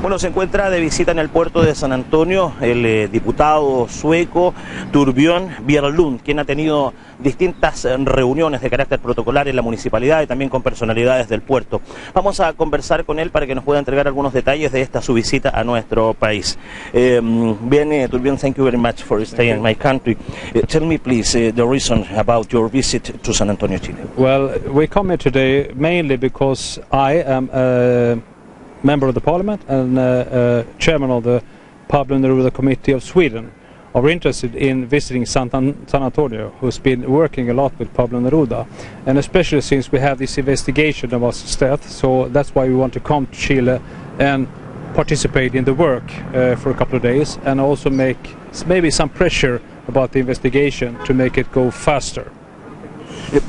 Bueno, se encuentra de visita en el puerto de San Antonio el diputado sueco Torbjörn Björlund, quien ha tenido distintas reuniones de carácter protocolar en la municipalidad y también con personalidades del puerto. Vamos a conversar con él para que nos pueda entregar algunos detalles de esta su visita a nuestro país. Bien, Torbjörn, thank you very much for staying in my country. Tell me please the reason about your visit to San Antonio, Chile. Well, we come here today mainly because I am a member of the parliament and chairman of the Pablo Neruda Committee of Sweden are interested in visiting San Antonio, who's been working a lot with Pablo Neruda, and especially since we have this investigation about his death, so that's why we want to come to Chile and participate in the work for a couple of days, and also make maybe some pressure about the investigation to make it go faster.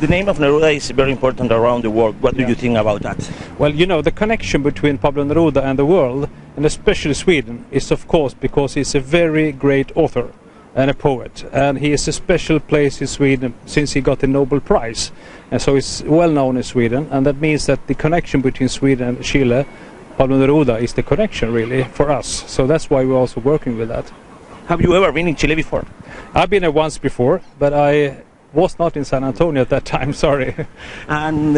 The name of Neruda is very important around the world. What do you think about that? Well, you know, the connection between Pablo Neruda and the world, and especially Sweden, is of course because he's a very great author and a poet, and he has a special place in Sweden since he got the Nobel Prize, and so he's well known in Sweden, and that means that the connection between Sweden and Chile, Pablo Neruda, is the connection really for us, so that's why we're also working with that. Have you ever been in Chile before? I've been there once before, but I was not in San Antonio at that time, sorry. And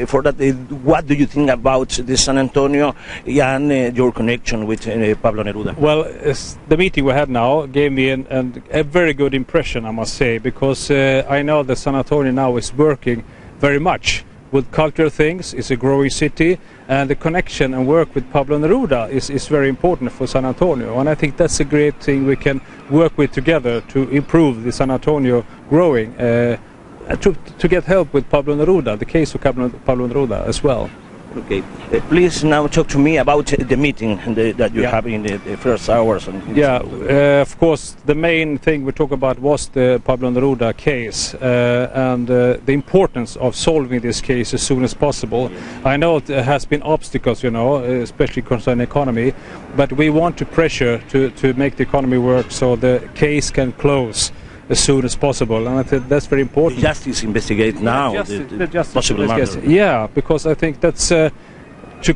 for that, what do you think about the San Antonio and your connection with Pablo Neruda? Well, the meeting we had now gave me a very good impression, I must say, because I know that San Antonio now is working very much with cultural things. It's a growing city, and the connection and work with Pablo Neruda is very important for San Antonio, and I think that's a great thing we can work with together to improve the San Antonio growing, to get help with Pablo Neruda, the case of Pablo Neruda as well. Okay, please now talk to me about the meeting that you have in the first hours. Of course, the main thing we talked about was the Pablo Neruda case and the importance of solving this case as soon as possible. I know there has been obstacles, you know, especially concerning economy, but we want to pressure to make the economy work so the case can close as soon as possible, and I think that's very important. The justice investigate now the possible murder. Yeah, because I think that's to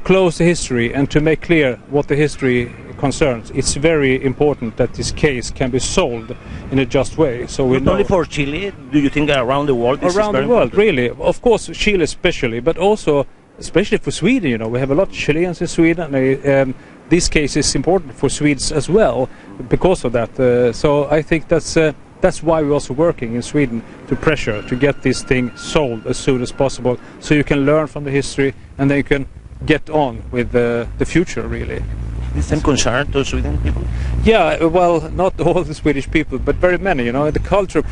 close the history and to make clear what the history concerns. It's very important that this case can be solved in a just way. So we not only for Chile, do you think around the world? Around the world, really. Of course, Chile especially, but also especially for Sweden. You know, we have a lot of Chileans in Sweden. This case is important for Swedes as well because of that. So I think that's why we're also working in Sweden to pressure to get this thing solved as soon as possible, so you can learn from the history and then you can get on with the future, really. Is this concern to Sweden people? Yeah, well, not all the Swedish people, but very many. You know, the cultural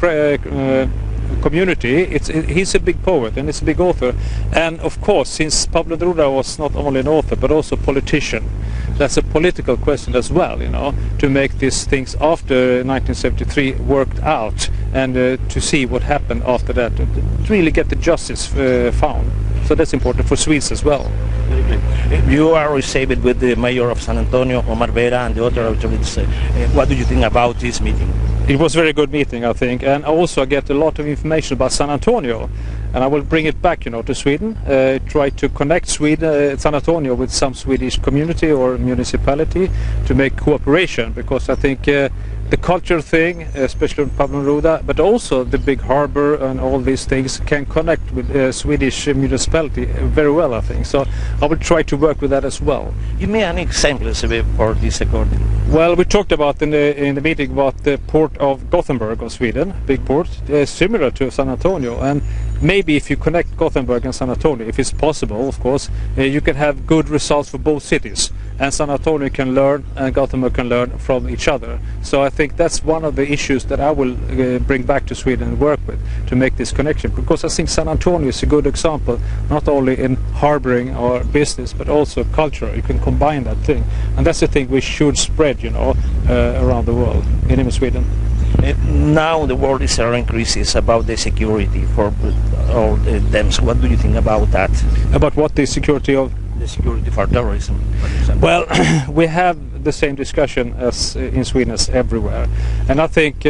community. He's a big poet and he's a big author, and of course, since Pablo Neruda was not only an author but also a politician, that's a political question as well, you know, to make these things after 1973 worked out, and to see what happened after that, to really get the justice found. So that's important for Swedes as well. You are received with the mayor of San Antonio, Omar Vera, and the other authorities. What do you think about this meeting? It was a very good meeting, I think, and also I get a lot of information about San Antonio, and I will bring it back, you know, to Sweden. Try to connect San Antonio with some Swedish community or municipality to make cooperation, because I think the cultural thing, especially with Pablo Neruda, but also the big harbor and all these things can connect with Swedish municipality very well, I think. So I will try to work with that as well. Give me an example for this according. Well, we talked about in the meeting about the port of Gothenburg of Sweden, big port, similar to San Antonio, and maybe if you connect Gothenburg and San Antonio, if it's possible, of course, you can have good results for both cities. And San Antonio can learn and Gothenburg can learn from each other. So I think that's one of the issues that I will bring back to Sweden and work with to make this connection, because I think San Antonio is a good example, not only in harboring or business but also culture. You can combine that thing, and that's the thing we should spread, you know, around the world, in Sweden. Now the world is in crisis about the security for all them. So what do you think about that? About what, the security of? The security for terrorism, for example. Well, we have the same discussion as in Sweden as everywhere, and I think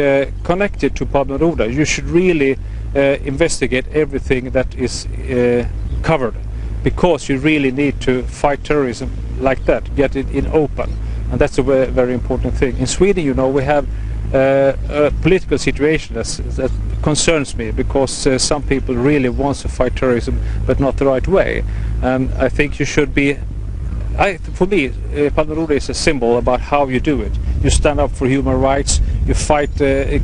connected to Pablo Neruda, you should really investigate everything that is covered, because you really need to fight terrorism like that, get it in open, and that's a very, very important thing. In Sweden, you know, we have a political situation that concerns me, because some people really want to fight terrorism, but not the right way. And I think you should be. For me, Palmerode is a symbol about how you do it. You stand up for human rights, you fight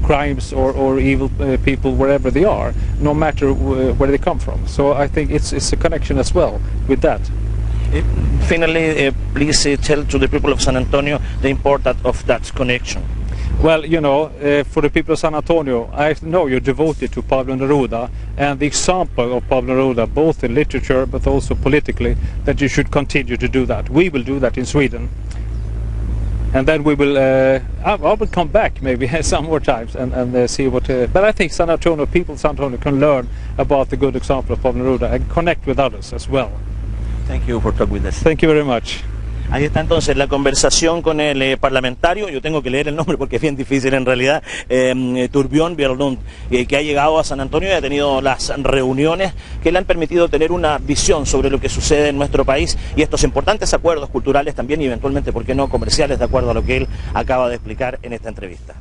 crimes or evil people wherever they are, no matter where they come from. So I think it's a connection as well with that. Finally, please tell to the people of San Antonio the importance of that connection. Well, you know, for the people of San Antonio, I know you're devoted to Pablo Neruda, and the example of Pablo Neruda, both in literature but also politically, that you should continue to do that. We will do that in Sweden. And then we will, I will come back maybe some more times and see what, but I think San Antonio, people of San Antonio can learn about the good example of Pablo Neruda and connect with others as well. Thank you for talking with us. Thank you very much. Ahí está entonces la conversación con el parlamentario, yo tengo que leer el nombre porque es bien difícil en realidad, Torbjörn Björlund, que ha llegado a San Antonio y ha tenido las reuniones que le han permitido tener una visión sobre lo que sucede en nuestro país y estos importantes acuerdos culturales también y eventualmente, ¿por qué no?, comerciales, de acuerdo a lo que él acaba de explicar en esta entrevista.